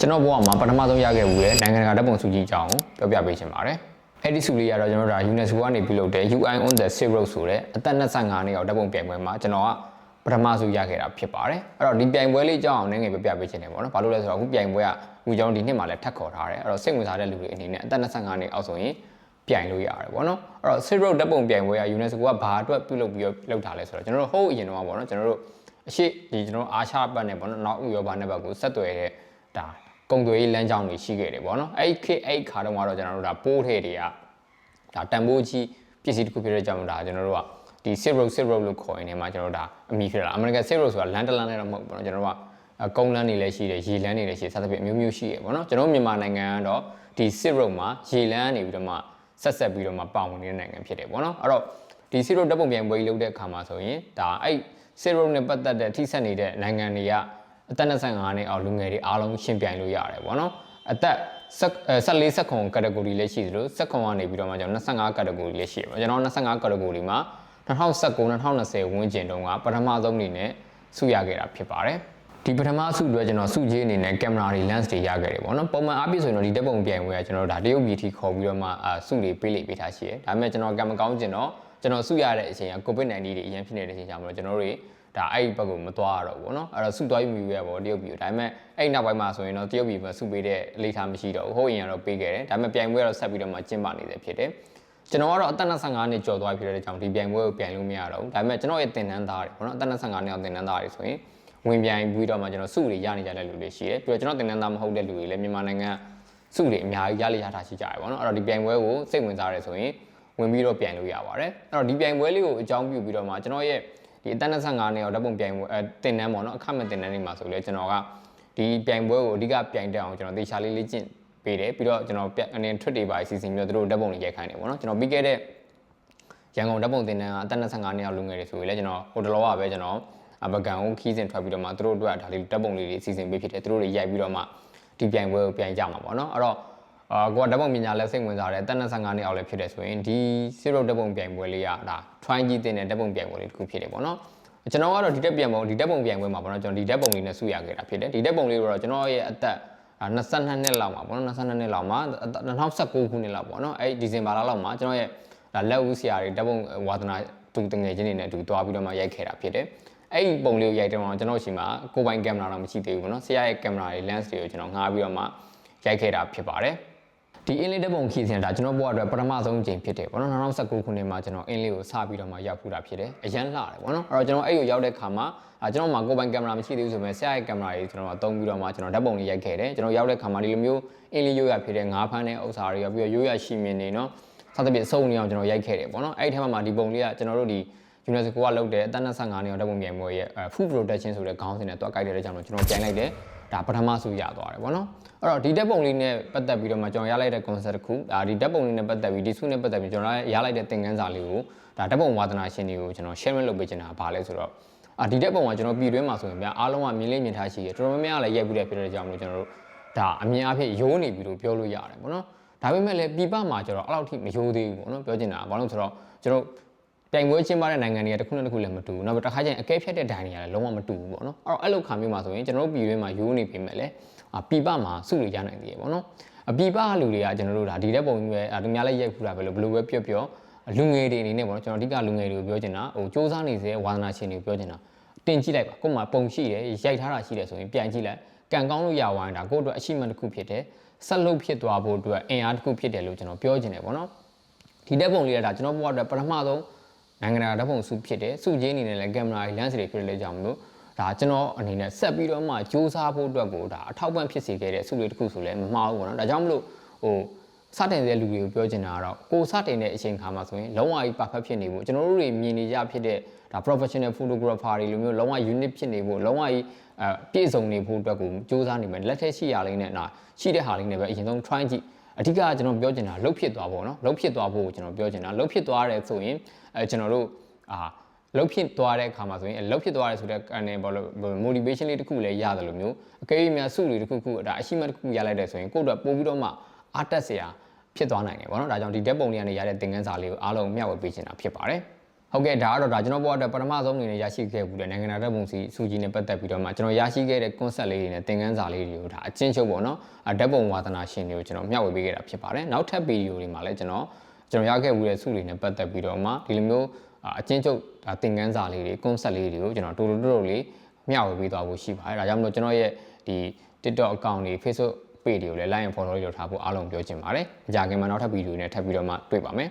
ကျွန်တော်ဘဝမှာပထမဆုံးရခဲ့ဘူးလေနိုင်ငံတကာဓာတ်ပုံစုကြီးအကြောင်းကိုပြောပြပေးချင်ပါတယ်အဲ့ဒီစုလေးကတော့ကျွန်တော်တို့ဒါ UNESCO ကနေပြုလုပ်တဲ့ UN on the Silk Road ဆိုတဲ့အသက်25နှစ်အောက်ဓာတ်ပုံပြိုင်ပွဲမှာကျွန်တော်ကပထမဆုံးရခဲ့တာဖြစ်ပါတယ်အဲ့တော့ဒီပြိုင်ပွဲလေးအကြောင်းအောင်လည်းငယ်ပြပြပေးချင်တယ်ပေါ့နော်ဘာလို့လဲဆိုတော့အခုပြိုင်ပွဲကအခုကျွန်တော်ဒီနှစ်မှာလည်းထပ်ခေါ်ထားတယ်အဲ့တော့စိတ်ဝင်စားတဲ့လူတွေအနေနဲ့အသက်25နှစ်အောက်ဆိုရင်ပြိုင်လို့ရတယ်ပေါ့နော်အဲ့တော့ Silk Road ဓာတ်ပုံပြိုင်ပွဲက UNESCO ကဘာအတွက်ပြုလုပ်ပြီးလုပ်ထားလဲဆိုတော့ကျွန်တော်တို့ဟိုးအရင်တော့ပေါ့နော်ကျွန်တော်တို့အရှိဒီကျွန်တော်အာရှဘက်နဲ့ပေါ့နော်နောက်ဥရောပနဲ့ဘက်ကိုဆက်သွယ်တဲ့ဒါကုန်သွယ်ရေးလမ်းကြောင်းတွေရှိခဲ့တယ်ပေါ့နော်အဲ့ခါတော့ကတော့ကျွန်တော်တို့ဒါပိုးထဲတွေကဒါတန်ဖိုးကြီးပစ္စည်းတစ်ခုဖြစ်တဲ့ကြောင့်ဒါကျွန်တော်တို့ကဒီ Silk Road လို့ခေါ်ရင်ဒီမှာကျွန်တော်တို့ဒါအမိဖြစ်လာ American Silk Road ဆိုတာလမ်းတစ်လမ်းနဲ့တော့မဟုတ်ဘူးပေါ့နော်ကျွန်တော်တို့ကကုန်းလမ်းတွေလည်းရှိတယ်ရေလမ်းတွေလည်းရှိတယ်စသဖြင့်အမျိုးမျိုးရှိရပေါ့နော်ကျွန်တော်မြန်မာနိုင်ငံကတော့ဒီ Silk Road မှာရေလမ်းနေပြီးတော့မှဆက်ပြီးတော့မှပါဝင်နေတဲ့နိုင်ငံဖြစ်တယ်ပေါ့နော်အဲ့တော့ဒီ Silk Road ဓာတ်ပုံပြိုင်ပွဲကြီးလုပ်တဲ့အခါမှာဆိုရင်ဒါအဲ့ Silk Road နဲ့ပတ်သက်တဲ့ထိစပ်နေတဲ့နိုင်ငံတွေကအသက်25နှစ်အောက်လူငယ်တွေအားလုံးရှင်ပြိုင်လို့ရတယ်ပေါ့နော်အသက်14 second category လည်းရှိသလိုsecondကနေပြီးတော့မှကျွန်တော်25 category လည်းရှိတယ်ပေါ့ကျွန်တော်25 category မှာ2019 2020ဝန်းကျင်တုန်းကပထမဆုံးအနေနဲ့ဆုရခဲ့တာဖြစ်ပါတယ်ဒီပထမဆုအတွက်ကျွန်တော်ဆုကြေးအနေနဲ့ကင်မရာတွေ lens တွေရခဲ့တယ်ပေါ့နော်ပုံမှန်အားဖြင့်ဆိုရင်တော့ဒီဓာတ်ပုံပြိုင်ပွဲကကျွန်တော်တို့ဒါတရုတ်ပြည်ထိခေါ်ပြီးတော့မှဆုတွေပေးလိမ့်ပေးထားရှိတယ်ဒါပေမဲ့ကျွန်တော်ကံမကောင်းကျင်တော့ကျွန်တော်ဆုရတဲ့အချိန်က COVID-19 တွေအရင်ဖြစ်နေတဲ့အချိန်ကြောင့်မလို့ကျွန်တော်တို့ဒါအဲ့ဒီဘက်ကိုမသွားရတော့ဘူးเนาะအဲ့တော့စုသွားယူမိရပေါ့တရုတ်ပြည်ဒါပေမဲ့အဲ့နောက်ပိုင်းမှာဆိုရင်တော့တရုတ်ပြည်မှာစုပေးတဲ့အလေးထားမရှိတော့ဘူးဟိုအရင်ကတော့ပေးခဲ့တယ်ဒါပေမဲ့ပြိုင်ပွဲကတော့ဆက်ပြီးတော့မှကျင်းပနေသေးဖြစ်တယ်ကျွန်တော်ကတော့အသက်25နှစ်ကျော်သွားပြီဖြစ်တဲ့အကြောင်းဒီပြိုင်ပွဲကိုပြိုင်လို့မရတော့ဘူးဒါပေမဲ့ကျွန်တော်ရဲ့သင်တန်းသားတွေပေါ့နော်အသက်25နှစ်အောင်သင်တန်းသားတွေဆိုရင်ဝင်ပြိုင်ပြီးတော့မှကျွန်တော်စုတွေရနေကြတဲ့လူတွေရှိတယ်ပြီးတော့ကျွန်တော်သင်တန်းသားမဟုတ်တဲ့လူတွေလည်းမြန်မာနိုင်ငံစုတွေအများကြီးရလိရထားရှိကြတယ်ပေါ့နော်အဲ့တော့ဒီပြိုင်ပွဲကိုစိတ်ဝင်စားရဲဆိုရင်ဝင်ပြီးတော့ပြိုင်လို့ရပါတယ်အဲ့တော့ဒီပြိုင်ပွဲလေးကိုအကြောင်းပြုပြီးတော့မှကျွန်တော်ရဲ့ဒီအသက်25နှစ်အောက်ဓာတ်ပုံပြိုင်ပွဲတင်တန်းပေါ့နော်အခမဲ့တင်တန်းတွေမှာဆိုလဲကျွန်တော်ကဒီပြိုင်ပွဲကိုအဓိကပြိုင်တက်အောင်ကျွန်တော်သေချာလေးလေ့ကျင့်ပေးတယ်ပြီးတော့ကျွန်တော်အနေနဲ့ trip တွေပါစီစဉ်ပြီးတော့သူတို့ဓာတ်ပုံတွေရိုက်ခိုင်းတယ်ပေါ့နော်ကျွန်တော်ပြီးခဲ့တဲ့ရန်ကုန်ဓာတ်ပုံတင်တန်းကအသက်25နှစ်အောက်လူငယ်တွေဆိုရင်လဲကျွန်တော်ဟိုတလောကပဲကျွန်တော်ပကံကိုခီးစဉ်ထွက်ပြီးတော့မှသူတို့အတွက်ဒါလေးဓာတ်ပုံလေးတွေစီစဉ်ပေးဖြစ်တယ်သူတို့တွေရိုက်ပြီးတော့မှဒီပြိုင်ပွဲကိုပြိုင်ကြမှာပေါ့နော်အဲ့တော့ကိုကဓာတ်ပုံပညာလည်းစိတ်ဝင်စားတယ်အသက်25နှစ်အောက်လည်းဖြစ်တယ်ဆိုရင်ဒီ Silk Road ဓာတ်ပုံပြိုင်ပွဲလေးကဒါ try ကြည့်တဲ့ဓာတ်ပုံပြိုင်ပွဲလေးတစ်ခုဖြစ်တယ်ပေါ့နော်ကျွန်တော်ကတော့ဒီဓာတ်ပုံပြိုင်ပွဲမှာပေါ့နော်ကျွန်တော်ဒီဓာတ်ပုံလေးနဲ့ဆုရခဲ့တာဖြစ်တယ်ဒီဓာတ်ပုံလေးကိုတော့ကျွန်တော်ရဲ့အသက်22နှစ်လောက်မှာပေါ့နော်22နှစ်လောက်မှာ2019ခုနှစ်လောက်ပေါ့နော်အဲဒီဇင်ဘာလလောက်မှာကျွန်တော်ရဲ့လက်ဦးဆရာတွေဓာတ်ပုံဝါသနာတူတငယ်ချင်းတွေနဲ့အတူတွားပြီးတော့မှရိုက်ခဲ့တာဖြစ်တယ်အဲ့ဒီပုံလေးကိုရိုက်တယ်တော့ကျွန်တော်ရှိမှာကိုပိုင်ကင်မရာတော့မရှိသေးဘူးပေါ့နော်ဆရာရဲ့ကင်မရာတွေ lens တွေကိုကျွန်တော်ငှားပြီးတော့မှရိုက်ခဲ့တာဖြစ်ပါတယ်ဒီအင်းလေးဓာတ်ပုံခီးစဉ်ဒါကျွန်တော်ဘဝအတွက်ပထမဆုံးအကြိမ်ဖြစ်တယ်ပေါ့နော်2019ခုနှစ်မှာကျွန်တော်အင်းလေးကိုစပြီးတော့မှရောက်ဖူးတာဖြစ်တယ်အရန်လှတယ်ပေါ့နော်အဲ့တော့ကျွန်တော်အဲ့ကိုရောက်တဲ့ခါမှာကျွန်တော်မှာကိုပိုင်ကင်မရာမရှိသေးဘူးဆိုပေမဲ့ဆရာရဲ့ကင်မရာကြီးကျွန်တော်အသုံးပြီးတော့မှကျွန်တော်ဓာတ်ပုံလေးရိုက်ခဲ့တယ်ကျွန်တော်ရောက်တဲ့ခါမှာဒီလိုမျိုးအင်းလေးရိုးရဖြစ်တဲ့ငါးဖမ်းတဲ့ဥစ္စာတွေရောပြီးတော့ရိုးရရှိမြင်နေနော်စသဖြင့်အစုံနေအောင်ကျွန်တော်ရိုက်ခဲ့တယ်ပေါ့နော်အဲ့ဒီထဲမှာဒီပုံလေးကကျွန်တော်တို့ဒီ UNESCO ကလုပ်တဲ့အသက်25နှစ်အောင်ဓာတ်ပုံပြိုင်ပွဲရဲ့ food production ဆိုတဲ့ခေါင်းစဉ်နဲ့တွားကြိုက်တဲ့အကြောင်းကိုကျွန်တော်ပြန်လိုက်တယ်ဒါပထမဆုရသွားတယ်ပေါ့နော်အဲ့တော့ဒီဓာတ်ပုံလေးနဲ့ပတ်သက်ပြီးတော့မှကျွန်တော်ရလိုက်တဲ့ concept တစ်ခုဒါဒီဓာတ်ပုံလေးနဲ့ပတ်သက်ပြီးဒီဆုနဲ့ပတ်သက်ပြီးကျွန်တော်ရလိုက်တဲ့သင်ခန်းစာလေးကိုဒါဓာတ်ပုံဝါသနာရှင်တွေကိုကျွန်တော် share လုပ်ပေးချင်တာဘာလဲဆိုတော့ဒီဓာတ်ပုံကကျွန်တော်ပြည်တွင်းမှာဆိုရင်ဗျာအားလုံးကမြင်လေးမြင်ထားရှိရတော်တော်များများလည်းရိုက်ပြီးတဲ့ဖြစ်တဲ့အကြောင်းလို့ကျွန်တော်တို့ဒါအမြင်အဖြစ်ရိုးနေပြီလို့ပြောလို့ရတယ်ပေါ့နော်ဒါပေမဲ့လည်းပြည်ပမှာကျတော့အဲ့လောက်ထိမရိုးသေးဘူးပေါ့နော်ပြောချင်တာဘာလို့ဆိုတော့ကျွန်တော်ပြိုင်ပွဲကျင်းပတဲ့နိုင်ငံတွေကတစ်ခုနဲ့တစ်ခုလည်းမတူဘူး။နောက်တစ်ခါကျရင်အကဲဖြတ်တဲ့ဒိုင်တွေကလည်းလုံးဝမတူဘူးပေါ့နော်။အဲ့လိုခါမျိုးမှာဆိုရင်ကျွန်တော်တို့ပြည်တွင်းမှာရိုးနေပြီမဲ့လေပြည်ပမှာစုလို့ရနိုင်သေးတယ်ပေါ့နော်။ပြည်ပလူတွေကကျွန်တော်တို့ဒါဒီတဲ့ပုံကြီးပဲသူများလည်းရိုက်ဖူးတာပဲလို့ဘယ်လိုပဲပြောလူငယ်တွေအနေနဲ့ပေါ့နော်ကျွန်တော်အဓိကလူငယ်တွေကိုပြောချင်တာဟိုစူးစမ်းနေစေဝါသနာရှင်တွေကိုပြောချင်တာတင်ကြည့်လိုက်ပါကို့မှာပုံရှိတယ်ရိုက်ထားတာရှိတယ်ဆိုရင်ပြန်ကြည့်လိုက်ကံကောင်းလို့ရဝိုင်းတာကို့အတွက်အရှိမတစ်ခုဖြစ်တယ်ဆက်လုပ်ဖြစ်သွားဖို့အတွက်အင်အားတစ်ခုဖြစ်တယ်လို့ကျွန်တော်ပြောချင်တယ်ပေါ့နော်။ဒီတဲ့ပုံလေးကဒါကျွန်တော်ဘဝအတွက်ပထမဆုံးနိုင်ငံတကာဓာတ်ပုံစုဖြစ်တယ်စုချင်းအနေနဲ့လည်းကင်မရာကြီး lens တွေဖြစ်လေကြောင်းမလို့ဒါကျွန်တော်အနေနဲ့ဆက်ပြီးတော့မှစူးစမ်းဖို့အတွက်ကိုဒါအထောက်ပံ့ဖြစ်စေခဲ့တဲ့စုလေးတစ်ခုဆိုလည်းမမှားဘူးပေါ့နော်ဒါကြောင့်မလို့ဟိုစတင်တဲ့လူတွေကိုပြောချင်တာကတော့ကိုစတင်တဲ့အချိန်ခါမှာဆိုရင်လုံးဝကြီး perfect ဖြစ်နေဖို့ကျွန်တော်တို့တွေမြင်နေကြဖြစ်တဲ့ဒါ professional photographer တွေလိုမျိုးလုံးဝ unique ဖြစ်နေဖို့လုံးဝကြီးပြည့်စုံနေဖို့အတွက်ကိုစူးစမ်းနေမယ်လက်ထက်ရှိရလေးနဲ့ရှိတဲ့ဟာလေးနဲ့ပဲအရင်ဆုံး try ကြည့်အဓိကကျွန်တော်ပြောချင်တာလှုပ်ဖြစ်သွားဖို့နော်လှုပ်ဖြစ်သွားဖို့ကိုကျွန်တော်ပြောချင်တာလှုပ်ဖြစ်သွားတယ်ဆိုရင်ကျွန်တော်တို့လှုပ်ဖြစ်သွားတဲ့အခါမှာဆိုရင်လှုပ်ဖြစ်သွားတယ်ဆိုတဲ့အနေဘောလို့ motivation လေးတစ်ခုလည်းရတယ်လို့မျိုးအကယ်၍များစုတွေတစ်ခုခုဒါအရှိမတစ်ခုရလိုက်တယ်ဆိုရင်ကိုယ့်အတွက်ပို့ပြီးတော့မှအားတက်စရာဖြစ်သွားနိုင်တယ်ပေါ့နော်ဒါကြောင့်ဒီဓာတ်ပုံလေးကနေရတဲ့သင်ခန်းစာလေးကိုအားလုံးမျှဝေပေးချင်တာဖြစ်ပါတယ် ဟုတ်ကဲ့ဒါကတော့ဒါကျွန်တော်ဘဝအတွက်ပထမဆုံးအနေနဲ့ရရှိခဲ့ဘူးတဲ့နိုင်ငံတော်ဓာတ်ပုံစုကြည်နဲ့ပတ်သက်ပြီးတော့မှကျွန်တော်ရရှိခဲ့တဲ့ concept လေးတွေနဲ့သင်ခန်းစာလေးတွေကိုဒါအချင်းချုပ်ပေါ့နော်ဓာတ်ပုံဝါသနာရှင်တွေကိုကျွန်တော်မျှဝေပေးခဲ့တာဖြစ်ပါတယ်နောက်ထပ်ဗီဒီယိုတွေမှာလည်းကျွန်တော်ရခဲ့ဘူးတဲ့စုတွေနဲ့ပတ်သက်ပြီးတော့မှဒီလိုမျိုးအချင်းချုပ်ဒါသင်ခန်းစာလေးတွေ concept လေးတွေကိုကျွန်တော်တူတူလေးမျှဝေပေးသွားဖို့ရှိပါတယ်ဒါကြောင့်မလို့ကျွန်တော်ရဲ့ဒီ TikTok account တွေ Facebook page တွေကိုလည်း like and follow လုပ်ထားဖို့အားလုံးပြောချင်ပါတယ်အကြခင်မှာနောက်ထပ်ဗီဒီယိုနဲ့ထပ်ပြီးတော့မှတွေ့ပါမယ်